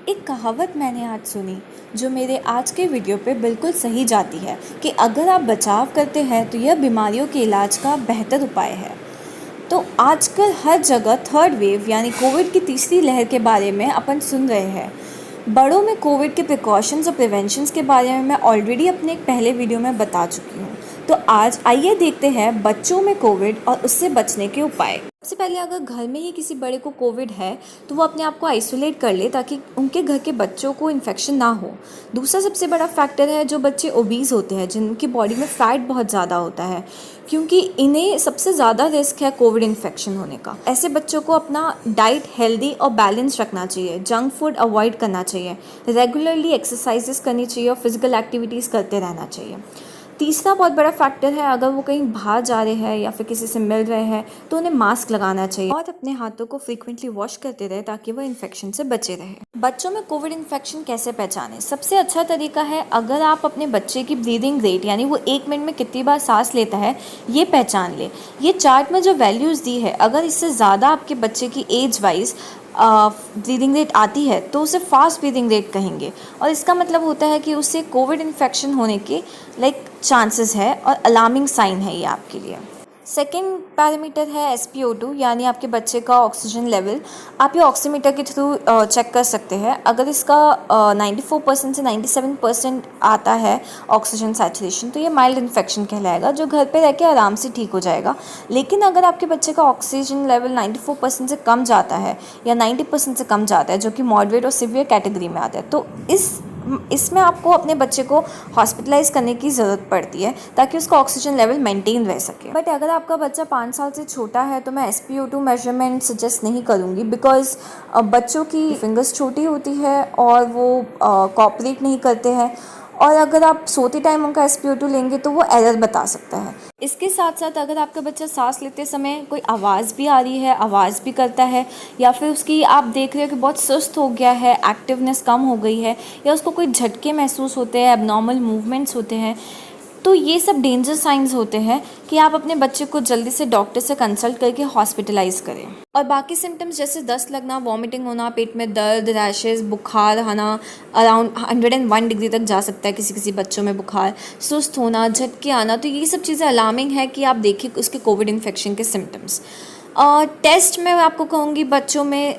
एक कहावत मैंने आज सुनी जो मेरे आज के वीडियो पे बिल्कुल सही जाती है कि अगर आप बचाव करते हैं तो यह बीमारियों के इलाज का बेहतर उपाय है। तो आजकल हर जगह थर्ड वेव यानी कोविड की तीसरी लहर के बारे में अपन सुन रहे हैं। बड़ों में कोविड के प्रिकॉशंस और प्रिवेंशंस के बारे में मैं ऑलरेडी अपने एक पहले वीडियो में बता चुकी हूँ। तो आज आइए देखते हैं बच्चों में कोविड और उससे बचने के उपाय। सबसे पहले अगर घर में ही किसी बड़े को कोविड है तो वो अपने आप को आइसोलेट कर ले ताकि उनके घर के बच्चों को इन्फेक्शन ना हो। दूसरा सबसे बड़ा फैक्टर है जो बच्चे ओबीज होते हैं, जिनकी बॉडी में फ़ैट बहुत ज़्यादा होता है, क्योंकि इन्हें सबसे ज़्यादा रिस्क है कोविड इन्फेक्शन होने का। ऐसे बच्चों को अपना डाइट हेल्दी और बैलेंस रखना चाहिए, जंक फूड अवॉइड करना चाहिए, रेगुलरली एक्सरसाइजेस करनी चाहिए और फिजिकल एक्टिविटीज़ करते रहना चाहिए। तीसरा बहुत बड़ा फैक्टर है, अगर वो कहीं बाहर जा रहे हैं या फिर किसी से मिल रहे हैं तो उन्हें मास्क लगाना चाहिए और अपने हाथों को फ्रीक्वेंटली वॉश करते रहे ताकि वो इन्फेक्शन से बचे रहे। बच्चों में कोविड इन्फेक्शन कैसे पहचानें? सबसे अच्छा तरीका है, अगर आप अपने बच्चे की ब्रीदिंग रेट यानी वो 1 मिनट में कितनी बार सांस लेता है ये पहचान ले। ये चार्ट में जो वैल्यूज़ दी है, अगर इससे ज़्यादा आपके बच्चे की एज वाइज ब्रीदिंग रेट आती है तो उसे फास्ट ब्रीदिंग रेट कहेंगे और इसका मतलब होता है कि उससे कोविड इन्फेक्शन होने के चांसेस है और अलार्मिंग साइन है ये आपके लिए। सेकेंड पैरामीटर है SpO2 यानी आपके बच्चे का ऑक्सीजन लेवल। आप ये ऑक्सीमीटर के थ्रू चेक कर सकते हैं। अगर इसका 94% से 97% आता है ऑक्सीजन सैचुरेशन तो ये माइल्ड इन्फेक्शन कहलाएगा, जो घर पे रह के आराम से ठीक हो जाएगा। लेकिन अगर आपके बच्चे का ऑक्सीजन लेवल 94% से कम जाता है या 90% से कम जाता है, जो कि मॉडरेट और सिवियर कैटेगरी में आता है, तो इसमें आपको अपने बच्चे को हॉस्पिटलाइज करने की ज़रूरत पड़ती है ताकि उसका ऑक्सीजन लेवल मेंटेन रह सके। बट अगर आपका बच्चा 5 साल से छोटा है तो मैं SpO2 मेजरमेंट सजेस्ट नहीं करूँगी, बिकॉज़ बच्चों की फिंगर्स छोटी होती है और वो कोऑपरेट नहीं करते हैं, और अगर आप सोते टाइम उनका SpO2 लेंगे तो वो एरर बता सकता है। इसके साथ साथ अगर आपका बच्चा सांस लेते समय कोई आवाज़ भी आ रही है, आवाज़ भी करता है, या फिर उसकी आप देख रहे हो कि बहुत सुस्त हो गया है, एक्टिवनेस कम हो गई है, या उसको कोई झटके महसूस होते हैं, एबनॉर्मल मूवमेंट्स होते हैं, तो ये सब डेंजर साइंस होते हैं कि आप अपने बच्चे को जल्दी से डॉक्टर से कंसल्ट करके हॉस्पिटलाइज करें। और बाकी सिम्टम्स जैसे दस्त लगना, वॉमिटिंग होना, पेट में दर्द, रैशेस, बुखार आना, अराउंड 101 डिग्री तक जा सकता है किसी किसी बच्चों में बुखार, सुस्त होना, झटके आना, तो ये सब चीज़ें अलार्मिंग है कि आप देखिए उसके कोविड इन्फेक्शन के सिम्टम्स। टेस्ट मैं आपको कहूँगी बच्चों में,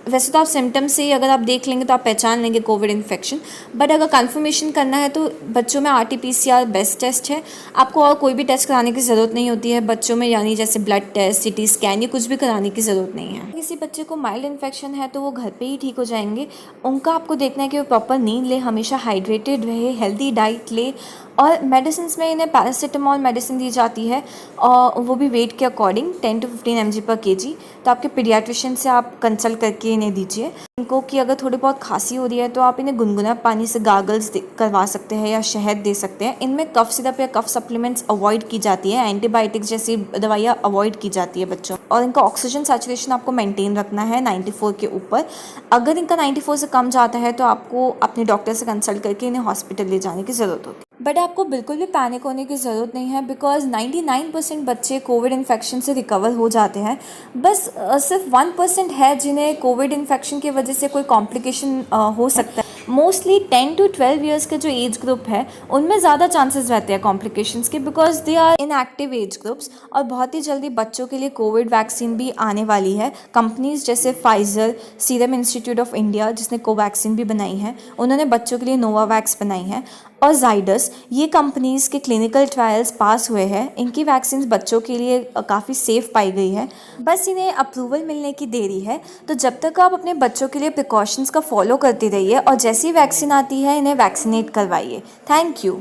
वैसे तो आप सिम्टम्स से ही अगर आप देख लेंगे तो आप पहचान लेंगे कोविड इन्फेक्शन, बट अगर कंफर्मेशन करना है तो बच्चों में RT-PCR बेस्ट टेस्ट है। आपको और कोई भी टेस्ट कराने की ज़रूरत नहीं होती है बच्चों में, यानी जैसे ब्लड टेस्ट, CT स्कैन, ये कुछ भी कराने की ज़रूरत नहीं है। किसी बच्चे को माइल्ड इन्फेक्शन है तो वो घर पे ही ठीक हो जाएंगे। उनका आपको देखना है कि वो प्रॉपर नींद ले, हमेशा हाइड्रेटेड रहे, हेल्दी डाइट ले, और मेडिसिन में इन्हें पैरासीटामॉल मेडिसिन दी जाती है और वो भी वेट के अकॉर्डिंग 10 to 15 mg/kg। तो आपके पीडियाट्रिशियन से आप कंसल्ट करके इन्हें दीजिए। इनको कि अगर थोड़ी बहुत खांसी हो रही है तो आप इन्हें गुनगुना पानी से गार्गल्स करवा सकते हैं या शहद दे सकते हैं। इनमें कफ सिरप या कफ सप्लीमेंट्स अवॉइड की जाती है, एंटीबायोटिक्स जैसी दवाइयाँ अवॉइड की जाती है बच्चों। और इनका ऑक्सीजन सैचुरेशन आपको मेंटेन रखना है 94 के ऊपर। अगर इनका 94 से कम जाता है तो आपको अपने डॉक्टर से कंसल्ट करके इन्हें हॉस्पिटल ले जाने की ज़रूरत होती है। बट आपको बिल्कुल भी पैनिक होने की ज़रूरत नहीं है, बिकॉज 99% बच्चे कोविड इन्फेक्शन से रिकवर हो जाते हैं। बस सिर्फ 1% है जिन्हें कोविड इन्फेक्शन की वजह से कोई कॉम्प्लिकेशन हो सकता है। मोस्टली 10 to 12 ईयर्स के जो एज ग्रुप है उनमें ज़्यादा चांसेस रहते हैं कॉम्प्लिकेशंस के, because they are in active age groups. और बहुत ही जल्दी बच्चों के लिए कोविड वैक्सीन भी आने वाली है। कंपनीज जैसे Pfizer, serum institute of India जिसने कोवैक्सीन भी बनाई है, उन्होंने बच्चों के लिए नोवावैक्स बनाई है, और जाइडस, ये कंपनीज़ के क्लिनिकल ट्रायल्स पास हुए हैं। इनकी वैक्सीन बच्चों के लिए काफ़ी सेफ़ पाई गई है। बस इन्हें अप्रूवल मिलने की देरी है। तो जब तक आप अपने बच्चों के लिए प्रिकॉशंस का फॉलो करते रहिए और जैसी वैक्सीन आती है इन्हें वैक्सीनेट करवाइए। Thank you.